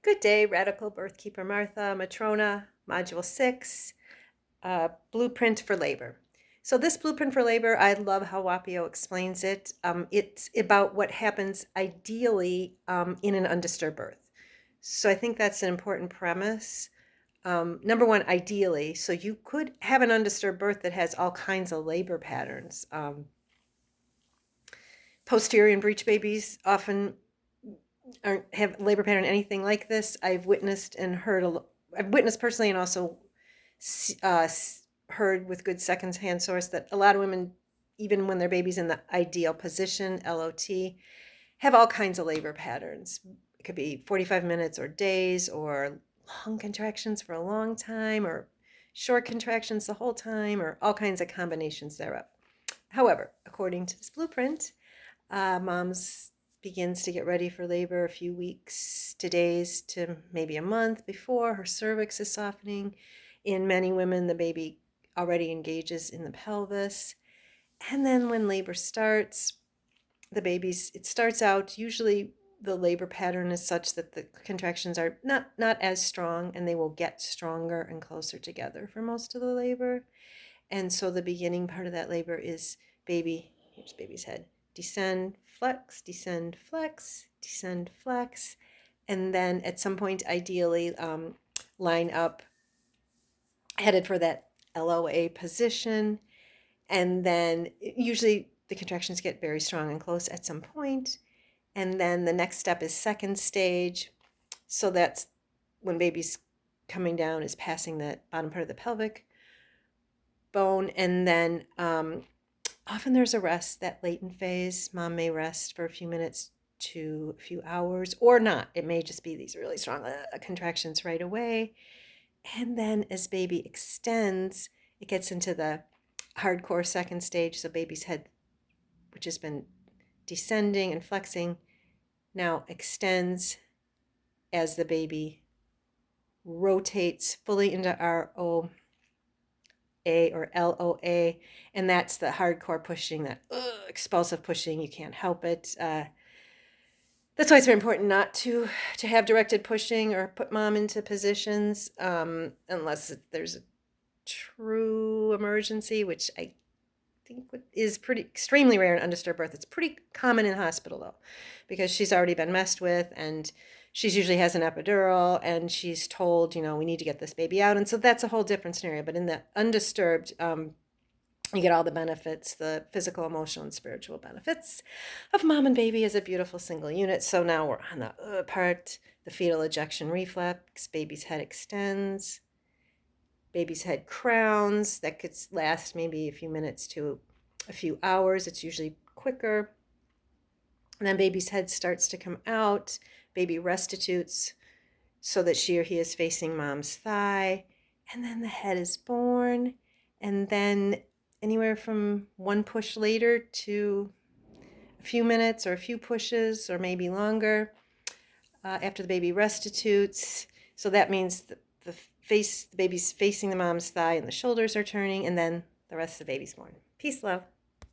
Good day, Radical Birthkeeper Martha, Matrona Module 6, Blueprint for Labor. So this Blueprint for Labor, I love how Wapio explains it. It's about what happens ideally in an undisturbed birth. So I think that's an important premise. Number one, ideally, so you could have an undisturbed birth that has all kinds of labor patterns. Posterior and breech babies often aren't have labor pattern anything like this. I've witnessed personally, and also uh, heard with good secondhand source that a lot of women, even when their baby's in the ideal position, LOT, have all kinds of labor patterns. It could be 45 minutes or days, or long contractions for a long time, or short contractions the whole time, or all kinds of combinations thereof. However, according to this blueprint, moms begins to get ready for labor a few weeks to days to maybe a month before her cervix is softening. In many women, the baby already engages in the pelvis. And then when labor starts, it starts out, usually the labor pattern is such that the contractions are not as strong, and they will get stronger and closer together for most of the labor. And so the beginning part of that labor is here's baby's head, descend, flex, descend, flex, descend, flex. And then at some point, ideally, line up, headed for that LOA position. And then usually the contractions get very strong and close at some point. And then the next step is second stage. So that's when baby's coming down, is passing that bottom part of the pelvic bone. And then often there's a rest, that latent phase. Mom may rest for a few minutes to a few hours, or not. It may just be these really strong contractions right away. And then as baby extends, it gets into the hardcore second stage. So baby's head, which has been descending and flexing, now extends as the baby rotates fully into ROA or LOA, and that's the hardcore pushing, that expulsive pushing. You can't help it. That's why it's very important not to have directed pushing or put mom into positions unless there's a true emergency, which I think is pretty extremely rare in undisturbed birth. It's pretty common in hospital though, because she's already been messed with, and she's usually has an epidural, and she's told, we need to get this baby out. And so that's a whole different scenario. But in the undisturbed, you get all the benefits, the physical, emotional, and spiritual benefits of mom and baby as a beautiful single unit. So now we're on the part, the fetal ejection reflex. Baby's head extends. Baby's head crowns. That could last maybe a few minutes to a few hours. It's usually quicker. And then baby's head starts to come out. Baby restitutes so that she or he is facing mom's thigh. And then the head is born. And then anywhere from one push later to a few minutes or a few pushes or maybe longer after the baby restitutes. So that means the baby's facing the mom's thigh and the shoulders are turning, and then the rest of the baby's born. Peace, love.